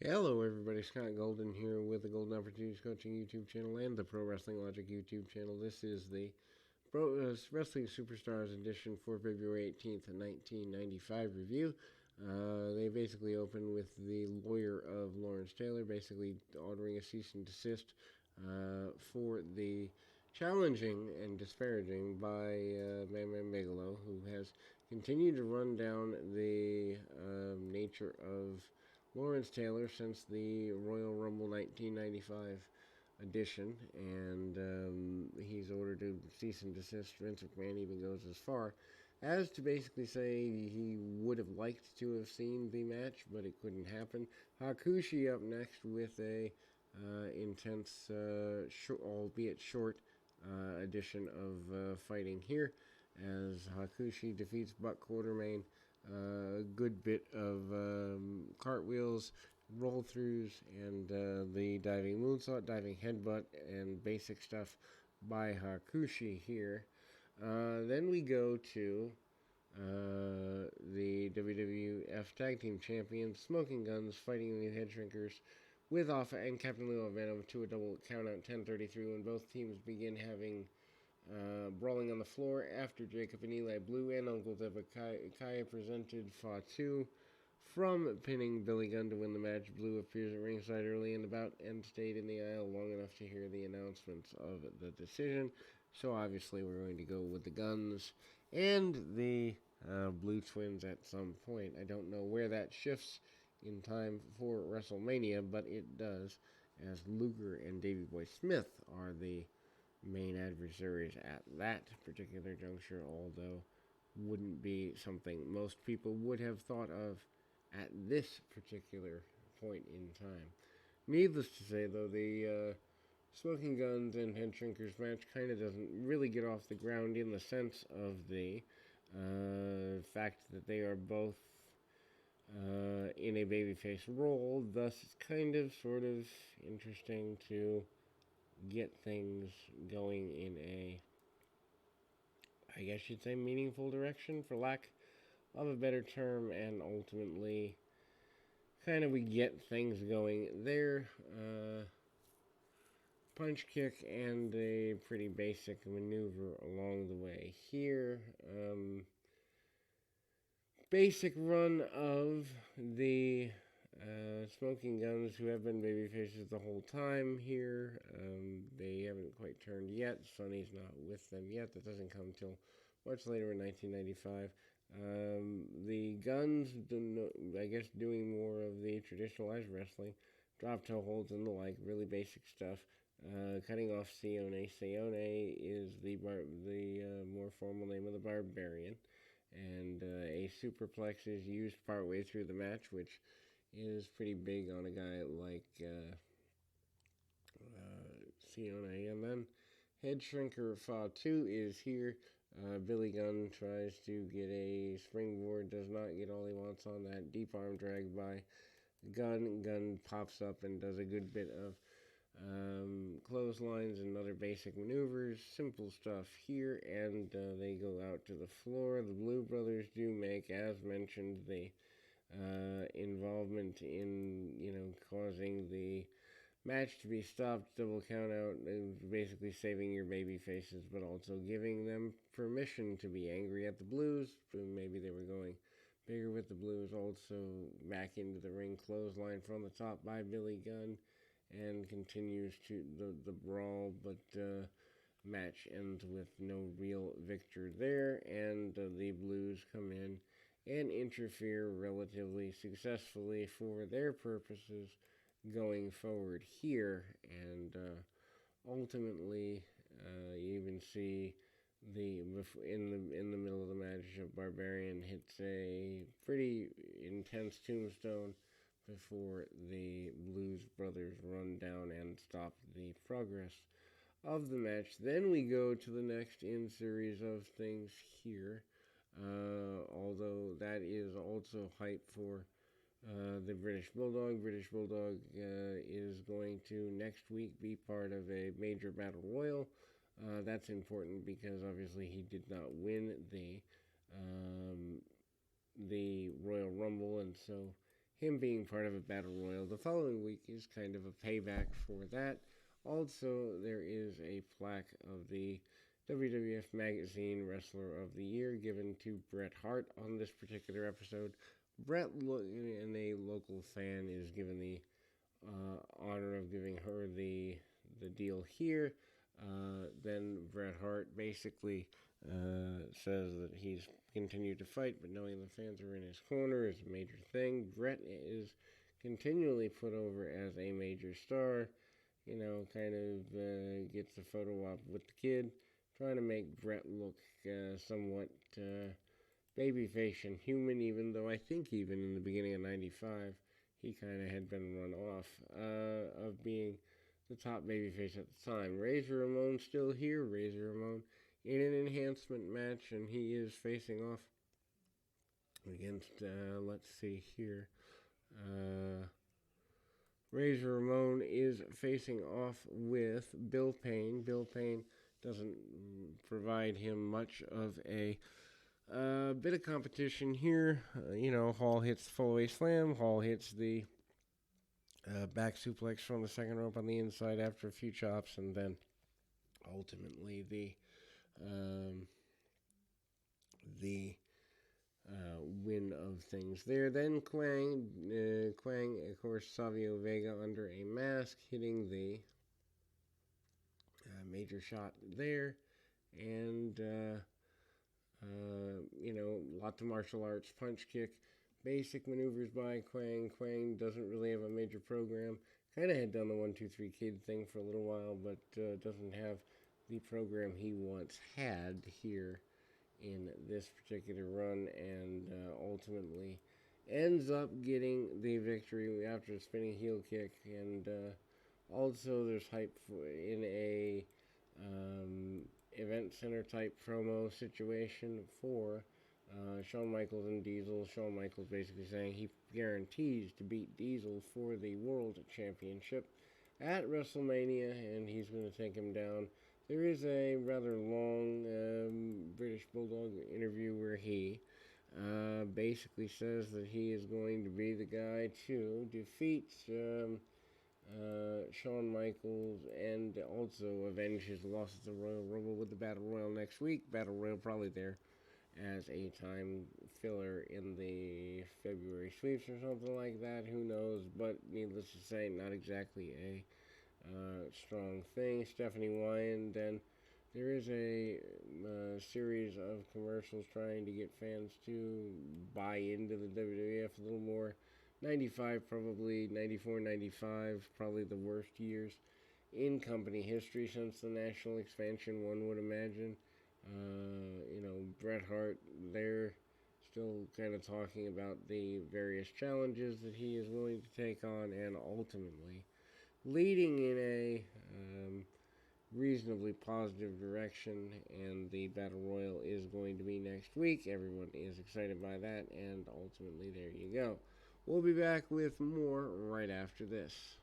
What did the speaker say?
Hello, everybody. Scott Golden here with the Golden Opportunities Coaching YouTube channel and the Pro Wrestling Logic YouTube channel. This is the Wrestling Superstars edition for February 18th, 1995 review. They basically open with the lawyer of Lawrence Taylor basically ordering a cease and desist for the challenging and disparaging by Bam Bam Bigelow, who has continued to run down the nature of Lawrence Taylor since the Royal Rumble 1995 edition, and he's ordered to cease and desist. Vince McMahon even goes as far as to basically say he would have liked to have seen the match, but it couldn't happen. Hakushi up next with a intense, albeit short, edition of fighting here, as Hakushi defeats Buck Quartermain. A good bit of cartwheels, roll throughs, and the diving moonsault, diving headbutt, and basic stuff by Hakushi here. Then we go to the WWF Tag Team Champions, Smoking Guns, fighting the Head Shrinkers with Alpha and Captain Leo Venom to a double countout 10:33 when both teams begin having brawling on the floor after Jacob and Eli Blue and Uncle Kaya presented Fatu from pinning Billy Gunn to win the match. Blue appears at ringside early in the bout and stayed in the aisle long enough to hear the announcements of the decision. So obviously we're going to go with the Guns and the Blue Twins at some point. I don't know where that shifts in time for WrestleMania, but it does, as Luger and Davey Boy Smith are the main adversaries at that particular juncture, although wouldn't be something most people would have thought of at this particular point in time. Needless to say, though, the Smoking Guns and Head Shrinkers match kind of doesn't really get off the ground in the sense of the fact that they are both in a babyface role. Thus, it's kind of sort of interesting to get things going in a, I guess you'd say, meaningful direction, for lack of a better term, and ultimately, kind of we get things going there. Punch kick and a pretty basic maneuver along the way here. Basic run of the Smoking Guns, who have been babyfaces the whole time here. They haven't quite turned yet. Sonny's not with them yet. That doesn't come until much later in 1995. The Guns, I guess, doing more of the traditionalized wrestling, drop toe holds and the like, really basic stuff. Cutting off Sione. Sione is the more formal name of the Barbarian. And a superplex is used partway through the match, which is pretty big on a guy like Sione. And then Head Shrinker Fatu is here. Billy Gunn tries to get a springboard, does not get all he wants on that. Deep arm drag by Gunn. Gunn pops up and does a good bit of clotheslines and other basic maneuvers, simple stuff here, and they go out to the floor. The Blue Brothers do make, as mentioned, the involvement in, causing the match to be stopped, double count out, basically saving your baby faces, but also giving them permission to be angry at the Blues. Maybe they were going bigger with the Blues. Also back into the ring, clothesline from the top by Billy Gunn, and continues to the brawl, but match ends with no real victor there, and the Blues come in and interfere relatively successfully for their purposes going forward here, and ultimately you even see in the middle of the match, Barbarian hits a pretty intense tombstone before the Blues Brothers run down and stop the progress of the match. Then we go to the next in series of things here, although that is also hype for the British Bulldog. British Bulldog is going to next week be part of a major battle royal. That's important because obviously he did not win the Royal Rumble, and so him being part of a battle royal the following week is kind of a payback for that. Also, there is a plaque of the WWF Magazine Wrestler of the Year given to Bret Hart on this particular episode. Bret and a local fan is given the honor of giving her the deal here. Then Bret Hart basically says that he's continued to fight, but knowing the fans are in his corner is a major thing. Bret is continually put over as a major star. Kind of gets a photo op with the kid, trying to make Bret look somewhat babyface and human, even though I think even in the beginning of 95, he kind of had been run off of being the top babyface at the time. Razor Ramon still here. Razor Ramon in an enhancement match, and he is facing off against, let's see here, Razor Ramon is facing off with Bill Payne. Bill Payne doesn't provide him much of a bit of competition here. Hall hits the full-away slam. Hall hits the back suplex from the second rope on the inside after a few chops, and then ultimately the win of things there. Then Quang, of course, Savio Vega under a mask, hitting the major shot there, and lots of martial arts, punch kick, basic maneuvers by Quang. Quang doesn't really have a major program. Kind of had done the 1-2-3 kid thing for a little while, but doesn't have the program he once had here in this particular run, and ultimately ends up getting the victory after a spinning heel kick. And also there's hype in a event center type promo situation for Shawn Michaels and Diesel. Shawn Michaels basically saying he guarantees to beat Diesel for the World Championship at WrestleMania, and he's going to take him down. There is a rather long British Bulldog interview where he basically says that he is going to be the guy to defeat Shawn Michaels and also avenge his loss at the Royal Rumble with the Battle Royal next week. Battle Royal probably there as a time filler in the February sweeps or something like that. Who knows? But needless to say, not exactly a strong thing. Stephanie Wyan, then there is a series of commercials trying to get fans to buy into the WWF a little more. 95 probably, 94, 95 probably the worst years in company history since the national expansion, one would imagine. Bret Hart, they're still kind of talking about the various challenges that he is willing to take on, and ultimately leading in a reasonably positive direction, and the Battle Royal is going to be next week. Everyone is excited by that, and ultimately there you go. We'll be back with more right after this.